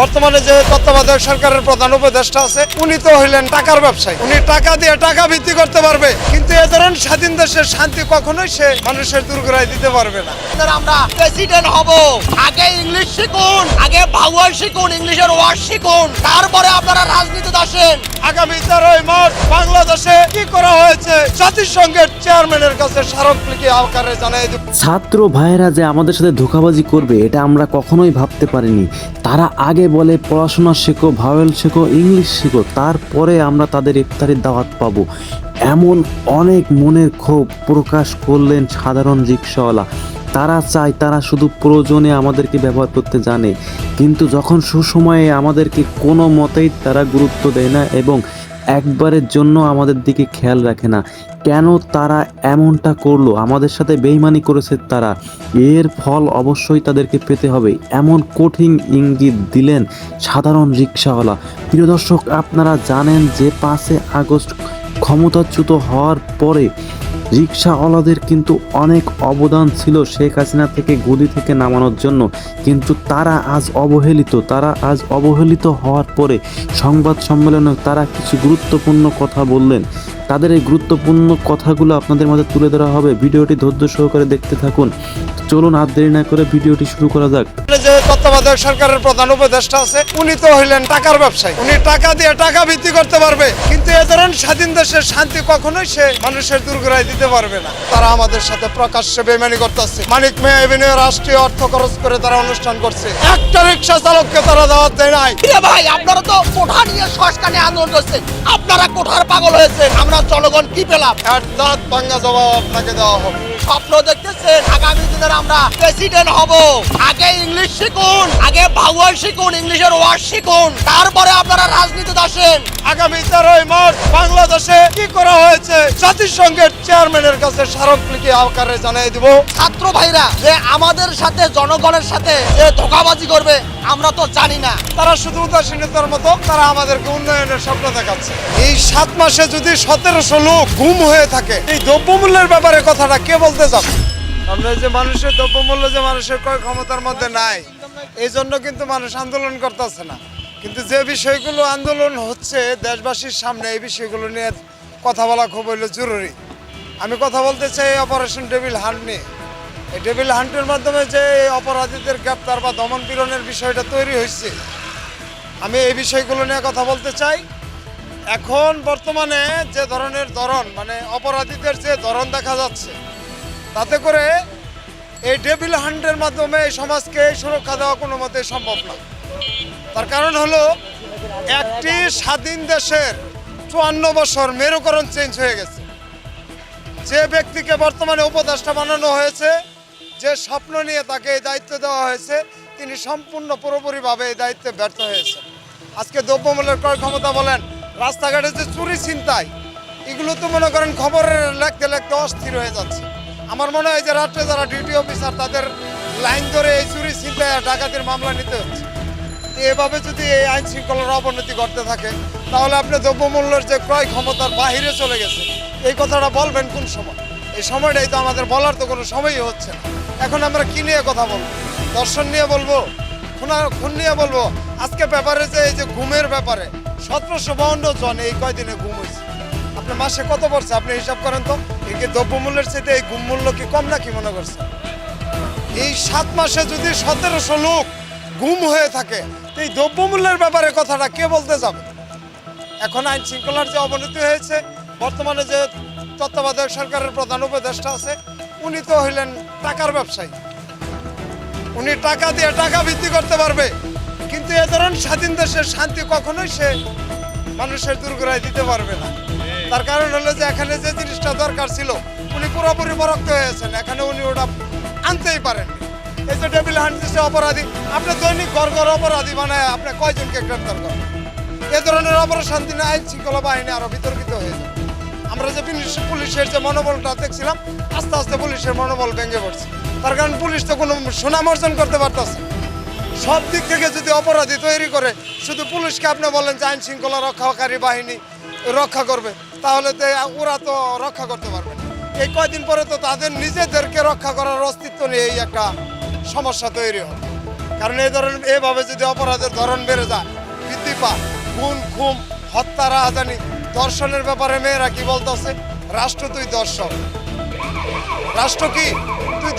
বর্তমানে যে তত্ত্বাবধায়ক সরকারের প্রধান উপদেষ্টা আছে উনি তো হইলেন টাকার ব্যবসায়ী। উনি টাকা দিয়ে টাকা ভিত্তি করতে পারবে, কিন্তু এ ধরনের স্বাধীন দেশের শান্তি কখনোই সে মানুষের দূরগড়ায় দিতে পারবে না। আমরা প্রেসিডেন্ট হব, আগে ইংলিশ শিখুন, আগে ভাওয়াল শিখুন, ইংলিশের ওয়ার্ড শিখুন, তারপরে আপনারা রাজনীতিতে আসেন। আগামী 13 মার্চ বাংলাদেশে কি করা হয়েছে জাতিসংঘের চেয়ারম্যানের কাছে স্মারকলিপি আকারে জানিয়ে দেব। ছাত্র ভাইয়েরা যে আমাদের সাথে ধোঁকাবাজি করবে এটা আমরা কখনোই ভাবতে পারিনি। তারা আগে বলে পড়াশোনা শেখো, ভাওয়েল শেখো, ইংলিশ শেখো, তারপরে আমরা তাদের ইফতারির দাওয়াত পাবো। এমন অনেক মনের ক্ষোভ প্রকাশ করলেন সাধারণ রিকশাওয়ালা। তারা চায়, তারা শুধু প্রয়োজনে আমাদেরকে ব্যবহার করতে জানে, কিন্তু যখন সুসময়ে আমাদেরকে কোনো মতেই তারা গুরুত্ব দেয় না এবং একবারের জন্য আমাদের দিকে খেয়াল রাখে না। কেন তারা এমনটা করলো? আমাদের সাথে বেইমানি করেছে তারা, এর ফল অবশ্যই তাদেরকে পেতে হবে, এমন কঠিন ইঙ্গিত দিলেন সাধারণ রিকশাওয়ালা। প্রিয় দর্শক, আপনারা জানেন যে 5 আগস্ট ক্ষমতাচ্যুত হওয়ার পরে রিকশাওয়ালাদের কিন্তু অনেক অবদান ছিল শেখ হাসিনা থেকে গদি থেকে নামানোর জন্য, কিন্তু তারা আজ অবহেলিত হওয়ার পরে সংবাদ সম্মেলনে তারা কিছু গুরুত্বপূর্ণ কথা বললেন। তাদের এই গুরুত্বপূর্ণ কথাগুলো আপনাদের মাঝে তুলে ধরা হবে। ভিডিওটি ধৈর্য সহকারে দেখতে থাকুন। চলুন আর দেরি না করে ভিডিওটি শুরু করা যাক। যে তত্ত্বাবধায়ক সরকারের প্রধান উপদেষ্টা আছে উনি তো হইলেন টাকার ব্যবসায়ী। উনি টাকা দিয়ে টাকা ভিত্তি করতে পারবে, কিন্তু এ ধরনের স্বাধীন দেশের শান্তি কখনোই সে মানুষের দূরগড়ায় দিতে পারবে না। তারা আমাদের সাথে প্রকাশ্যে বেইমানি করতেছে। মানিক মেয়ে এভিনিউ রাষ্ট্রীয় অর্থ খরচ করে তারা অনুষ্ঠান করছে। একটা রিক্সা চালককে তারা দাওয়াত দেয় নাই। ভাই, আপনারা তো কোঠা নিয়ে সংস্কার নিয়ে আন্দোলন করছেন, আপনারা কোঠার পাগল হয়েছেন। আমরা জনগণ কি পেলাম? দাঁত ভাঙ্গা জবাব আপনাকে দেওয়া হবে। স্বপ্ন দেখতেছেন আগামী দিনের আমরা প্রেসিডেন্ট হব, আগে ইংলিশ শিখুন, আগে ভাওয়াল শিখুন, ইংলিশের ওয়ার্ড শিখুন, তারপরে আপনারা রাজনীতিতে আসেন। আগামী 13 মার্চ বাংলাদেশে কি করা হয়েছে জাতিসংঘের চেয়ারম্যানের কাছে স্মারকলিপি আকারে জানিয়ে দেব। ছাত্র ভাইরা যে আমাদের সাথে জনগণের সাথে যে ধোঁকাবাজি করবে আমরা তো জানি না। তারা শুধু উদাসীনতার মতো তারা আমাদেরকে উন্নয়নের স্বপ্ন দেখাচ্ছে। এই 7 মাসে যদি 1700 লোক গুম হয়ে থাকে, এই দ্রব্যমূল্যের ব্যাপারে কথাটা কে বলতে যাবে? আমরা যে মানুষের দ্রব্যমূল্য যে মানুষের ক্রয় ক্ষমতার মধ্যে নাই, এই জন্য কিন্তু মানুষ আন্দোলন করতেছে না। কিন্তু যে বিষয়গুলো আন্দোলন হচ্ছে দেশবাসীর সামনে, এই বিষয়গুলো নিয়ে কথা বলা খুব হইলো জরুরি। আমি কথা বলতে চাই অপারেশন ডেভিল হান্ট নিয়ে। এই ডেভিল হান্টের মাধ্যমে যে অপরাধীদের গ্রেপ্তার বা দমন পীড়নের বিষয়টা তৈরি হয়েছে, আমি এই বিষয়গুলো নিয়ে কথা বলতে চাই। এখন বর্তমানে যে ধরনের মানে অপরাধীদের যে ধরন দেখা যাচ্ছে, তাতে করে এই ডেভিল হান্টের মাধ্যমে এই সমাজকে সুরক্ষা দেওয়া কোনো মতেই সম্ভব না। তার কারণ হলো একটি স্বাধীন দেশের 54 বছর মেরুকরণ চেঞ্জ হয়ে গেছে। যে ব্যক্তিকে বর্তমানে উপদেষ্টা বানানো হয়েছে, যে স্বপ্ন নিয়ে তাকে এই দায়িত্ব দেওয়া হয়েছে, তিনি সম্পূর্ণ পুরোপুরিভাবে এই দায়িত্বে ব্যর্থ হয়েছে। আজকে দ্রব্যমূল্যের ক্রয় ক্ষমতা বলেন, রাস্তাঘাটে যে চুরি ছিনতাই, এগুলো তো মনে করেন খবরের লিখতে লিখতে অস্থির হয়ে যাচ্ছে। আমার মনে হয় যে রাত্রে যারা ডিউটি অফিসার তাদের লাইন ধরে এই চুরি ছিনতাই আর ডাকাতির মামলা নিতে হচ্ছে। এভাবে যদি এই আইন শৃঙ্খলার অবনতি করতে থাকে, তাহলে আপনি দ্রব্যমূল্যের যে ক্রয় ক্ষমতার বাহিরে চলে গেছে, এই কথাটা বলবেন কোন সময়? এই সময়টাই তো আমাদের বলার তো কোনো সময়ই হচ্ছে না। এখন আমরা কি নিয়ে কথা বলবো? দর্শন নিয়ে বলবো? খুন নিয়ে বলবো? আজকে ব্যাপারে যে এই যে ঘুমের ব্যাপারে 1752 জন এই কয়দিনে ঘুম হয়েছে। আপনার মাসে কত পড়ছে আপনি হিসাব করেন তো? এই কি দ্রব্যমূল্যের চাইতে এই ঘুম মূল্য কি কম নাকি মনে করছে? এই 7 মাসে যদি 1700 লোক গুম হয়ে থাকে, এই দ্রব্যমূল্যের ব্যাপারে কথাটা কে বলতে যাবে? এখন আইন শৃঙ্খলার যে অবনতি হয়েছে, বর্তমানে যে তত্ত্বাবধায়ক সরকারের প্রধান উপদেষ্টা আছে উনি তো হইলেন টাকার ব্যবসায়ী। উনি টাকা দিয়ে টাকা ভিত্তি করতে পারবে, কিন্তু এ ধরনের স্বাধীন দেশের শান্তি কখনোই সে মানুষের দূরগড়ায় দিতে পারবে না। তার কারণ হলো যে এখানে যে জিনিসটা দরকার ছিল উনি পুরোপুরি পরক্ত হয়েছেন, এখানে উনি ওটা আনতেই পারেন। এই যে ডেভিল হান্ট দিচ্ছে অপরাধী, আপনি দৈনিক ঘর অপরাধী বানায় আপনি কয়জনকে গ্রেপ্তার করেন? এ ধরনের অপারেশন দিনে আইন শৃঙ্খলা বাহিনী আরো বিতর্কিত হয়ে যায়। আমরা যে পুলিশের যে মনোবলটা দেখছিলাম, আস্তে আস্তে পুলিশের মনোবল ভেঙে পড়ছে। তার কারণ পুলিশ তো কোনো সুনাম অর্জন করতে পারতেছে। সব দিক থেকে যদি অপরাধী তৈরি করে, শুধু পুলিশকে আপনি বলেন যে আইন শৃঙ্খলা রক্ষাকারী বাহিনী রক্ষা করবে, তাহলে তো ওরা তো রক্ষা করতে পারবে না। এই কয়দিন পরে তো তাদের নিজেদেরকে রক্ষা করার অস্তিত্ব নিয়ে এই একটা সমস্যা তৈরি হবে। কারণ এই ধরনের এভাবে যদি অপরাধের ধরন বেড়ে যায়, বৃদ্ধি পায়, খুন খুম হত্যা রাহাজানি, দর্শনের ব্যাপারে মেয়েরা কি বলতেছে, রাষ্ট্র তুই দর্শক, রাষ্ট্র কি তুই